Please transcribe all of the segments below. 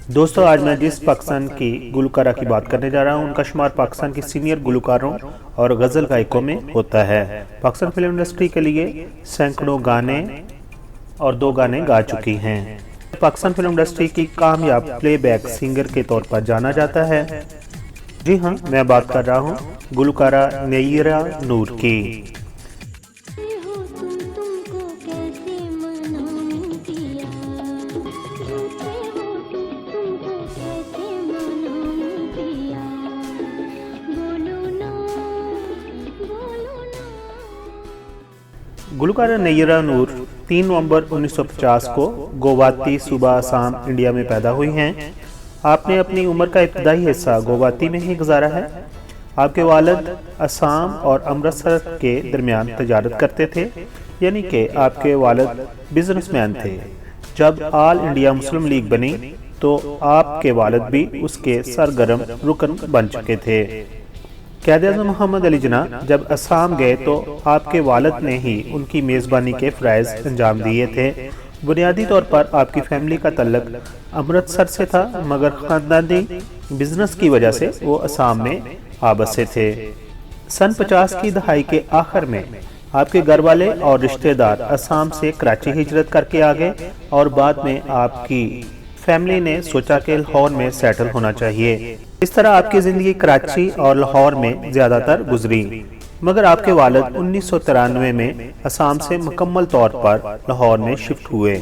दोस्तों आज मैं जिस पाकिस्तान की गुलकारा की बात करने जा रहा हूं उनका शुमार पाकिस्तान की सीनियर गुलकारों और गज़ल गायकों में होता है। पाकिस्तान फिल्म इंडस्ट्री के लिए सैकड़ों गाने और 2 गाने गा चुकी हैं। पाकिस्तान फिल्म इंडस्ट्री की कामयाब प्लेबैक सिंगर के तौर पर जाना जाता है। जी हाँ, मैं बात कर रहा हूँ गुलकारा नय्यरा नूर की। गुलकारा नय्यरा नूर 3 नवंबर 1950 को गुवाहाटी सूबा असम इंडिया में पैदा हुई हैं। आपने अपनी उम्र का इब्तदाई हिस्सा गुवाहाटी में ही गुजारा है। आपके वालिद असम और अमृतसर के दरमियान तजारत करते थे, यानी कि आपके वालिद बिजनेसमैन थे। जब ऑल इंडिया मुस्लिम लीग बनी तो आपके वालिद भी उसके सरगर्म रुकन बन चुके थे। क़ायद-ए-आज़म मोहम्मद अली जिन्ना जब असम गए तो आपके वालिद ने ही उनकी मेज़बानी के फ़राइज़ अंजाम दिए थे। बुनियादी तौर पर आपकी फैमिली का तल्लुक़ अमृतसर से था, मगर ख़ानदानी बिजनेस की वजह से वो असम में आ बसे थे। सन 50 की दहाई के आखिर में आपके घर वाले और रिश्तेदार असम से कराची हिजरत करके आ गए और बाद में आपकी फैमिली ने सोचा कि लाहौर में सेटल होना चाहिए। इस तरह आपकी ज़िंदगी कराची और लाहौर में ज़्यादातर गुजरी, मगर आपके वालिद 1993 में असम से मुकम्मल तौर पर लाहौर में शिफ्ट हुए।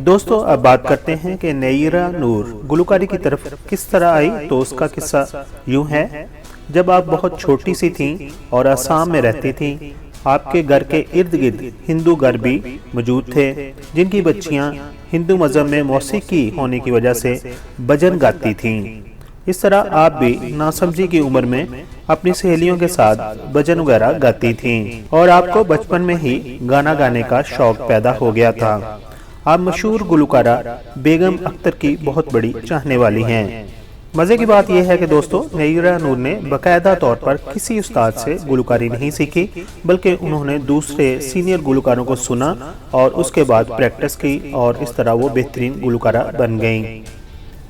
दोस्तों अब बात करते हैं कि नय्यरा नूर गुलकारी की तरफ किस तरह आई। तो उसका किस्सा यूँ है, जब आप बहुत छोटी सी थीं और असम में रहती थीं, आपके घर के इर्द गिर्द हिंदू घर भी मौजूद थे, जिनकी बच्चियां हिंदू मज़हब में मौसीकी होने की वजह से भजन गाती थीं। इस तरह आप भी नासमझी की उम्र में अपनी सहेलियों के साथ भजन वगैरह गाती थीं और आपको बचपन में ही गाना गाने का शौक पैदा हो गया था। आप मशहूर गुलकारा बेगम अख्तर की बहुत बड़ी चाहने वाली हैं। मज़े की बात यह है कि दोस्तों नय्यरा नूर ने बाकायदा तौर पर किसी उस्ताद से गुलकारी नहीं सीखी, बल्कि उन्होंने दूसरे सीनियर गुलकारों को सुना और उसके बाद प्रैक्टिस की और इस तरह वो बेहतरीन गुलकारा बन गईं।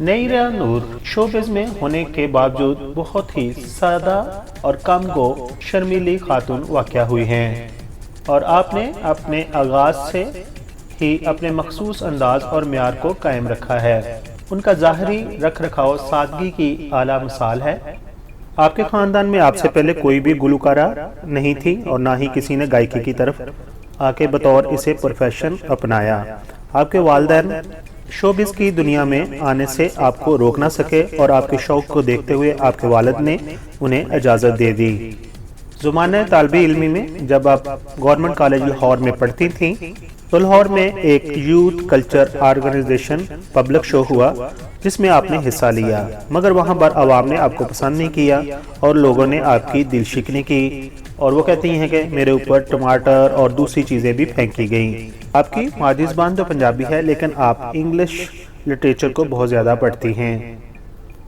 नय्यरा नूर शोबिज़ में होने के बावजूद बहुत ही सादा और कम गो शर्मीली खातून वाक़या हुई हैं और आपने अपने आगाज़ से ही अपने मखसूस अंदाज और म्यार को कायम रखा है। उनका ज़ाहरी रख रखाव सादगी की आला मिसाल है। आपके ख़ानदान में आपसे पहले कोई भी गुलकारा नहीं थी और ना ही किसी ने गायकी की तरफ आके बतौर इसे प्रोफेशन अपनाया। आपके वालिदैन शोबिज़ की दुनिया में आने से आपको रोक ना सके और आपके शौक़ को देखते हुए आपके वालिद ने उन्हें इजाज़त दे दी। ज़माने तालिबे इल्मी में जब आप गवर्नमेंट कॉलेज लाहौर में पढ़ती थीं तो लाहौर में एक youth culture organization public show हुआ जिसमें आपने हिस्सा लिया, मगर वहां पर आवाम ने आपको पसंद नहीं किया और लोगों ने आपकी दिल शिकनी की और वो कहती हैं कि मेरे ऊपर टमाटर और दूसरी चीज़ें भी फेंकी गई। आपकी मादरी ज़बान तो पंजाबी है, लेकिन आप इंग्लिश लिटरेचर को बहुत ज़्यादा पढ़ती हैं।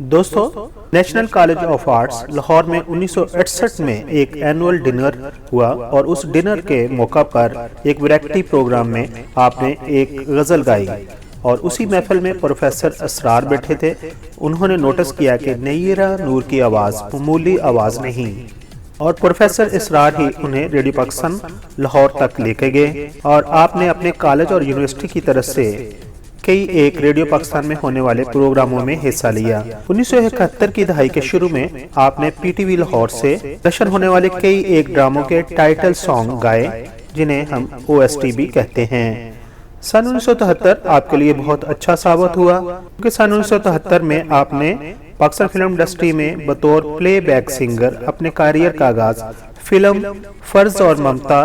दोस्तों national college of arts Lahore में 1968 में एक एनुअल डिनर हुआ और उस डिनर के मौका पर एक वैरायटी प्रोग्राम में आपने एक गज़ल गाई और उसी महफिल में प्रोफेसर असरार बैठे थे। उन्होंने नोटिस किया कि नय्यरा नूर की आवाज़ मामूली आवाज़ नहीं और प्रोफेसर असरार ही उन्हें रेडियो पाकिस्तान लाहौर तक लेके गए और आपने अपने कॉलेज और यूनिवर्सिटी की तरफ से कई एक रेडियो पाकिस्तान में होने वाले प्रोग्रामों में हिस्सा लिया। 1971 की दहाई के शुरू में आपने पीटीवी लाहौर से नशर होने वाले कई एक ड्रामों के टाइटल सॉन्ग गाए, जिन्हें हम ओएसटी भी कहते हैं। सन 1973 आपके लिए बहुत अच्छा साबित हुआ, क्योंकि सन 1973 में आपने पाकिस्तान फिल्म इंडस्ट्री में बतौर प्लेबैक सिंगर अपने करियर का आगाज फिल्म फर्ज और ममता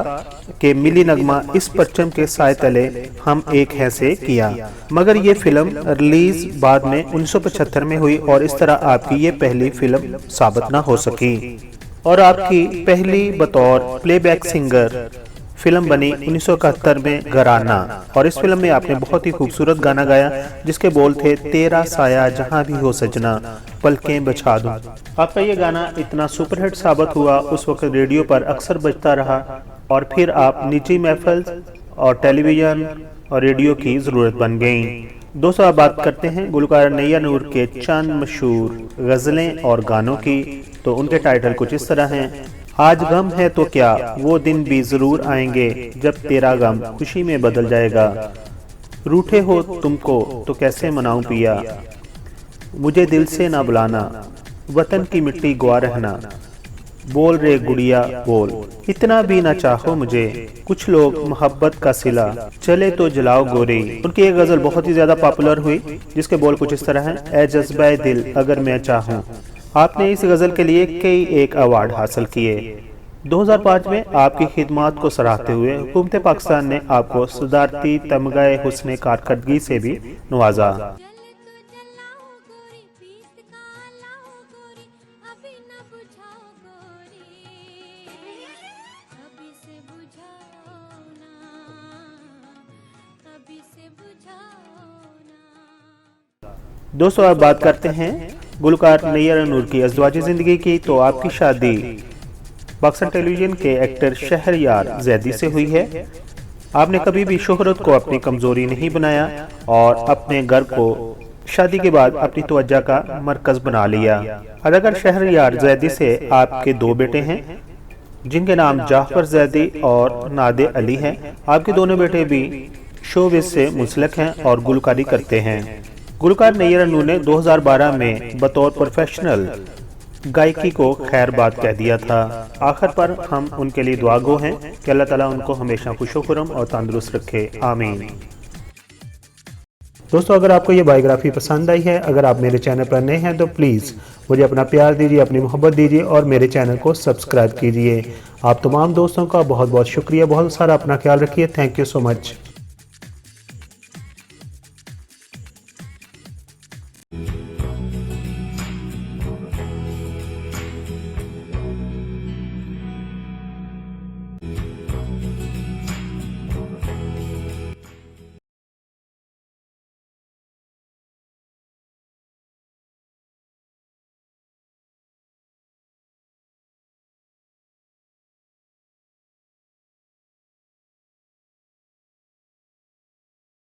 के मिली नगमा इस परचम के साए तले हम एक हैं से किया, मगर ये फिल्म रिलीज बाद में 1975 में हुई और इस तरह आपकी ये पहली फिल्म साबित न हो सकी और आपकी पहली बतौर प्लेबैक सिंगर फिल्म बनी 1971 में घराना और इस फिल्म में आपने बहुत ही खूबसूरत गाना गाया जिसके बोल थे तेरा साया जहां भी हो सजना पलकें बछा दूं। आपका ये गाना इतना सुपरहिट साबित हुआ, उस वक्त रेडियो पर अक्सर बजता रहा और फिर आप निजी महफिल और टेलीविज़न और रेडियो की ज़रूरत बन गई। दोस्तों अब बात करते हैं गुलकार नैयर नूर के चंद मशहूर गज़लें और गानों की। तो उनके टाइटल कुछ इस तरह हैं। आज गम है तो क्या, वो दिन भी ज़रूर आएंगे जब तेरा गम खुशी में बदल जाएगा। रूठे हो तुमको तो कैसे मनाऊं पिया, मुझे दिल से ना बुलाना, वतन की मिट्टी गवा रहना, बोल रे गुड़िया बोल, इतना भी ना चाहो मुझे, कुछ लोग मोहब्बत का सिला, चले तो जलाओ गोरी। उनकी एक गजल बहुत ही ज्यादा पॉपुलर हुई जिसके बोल कुछ इस तरह हैं। ए जज्बा दिल अगर मैं चाहूँ। आपने इस गजल के लिए कई एक अवार्ड हासिल किए। 2005 में आपकी खिदमत को सराहते हुए हुकूमत पाकिस्तान ने आपको सदारती तमगाए हुस्न कारकर्दगी से भी नवाजा। दोस्तों अब बात करते हैं गुलकार नैयर नूर की अज़वाजी ज़िंदगी की। तो आपकी शादी पाकिस्तान टेलीविज़न के एक्टर शहरयार जैदी से हुई है। आपने कभी भी शोहरत को अपनी कमज़ोरी नहीं बनाया और अपने घर को शादी के बाद अपनी तवज्जो का मरकज़ बना लिया। अदाकार शहरयार जैदी से आपके 2 बेटे हैं जिनके नाम जाफर जैदी और नादे अली हैं। आपके दोनों बेटे भी शोबिज़ से मुंसलिक हैं और गुलकारी करते हैं। गुलकार नैयर नूर ने 2012 में बतौर प्रोफेशनल गायकी को खैर बात कह दिया था। आखिर पर हम उनके लिए दुआ गो हैं कि अल्लाह ताला उनको हमेशा खुशो-खुरम और तंदुरुस्त रखे, आमीन। दोस्तों अगर आपको ये बायोग्राफी पसंद आई है, अगर आप मेरे चैनल पर नए हैं तो प्लीज़ मुझे अपना प्यार दीजिए, अपनी मोहब्बत दीजिए और मेरे चैनल को सब्सक्राइब कीजिए। आप तमाम दोस्तों का बहुत बहुत शुक्रिया। बहुत सारा अपना ख्याल रखिए। Thank you so much.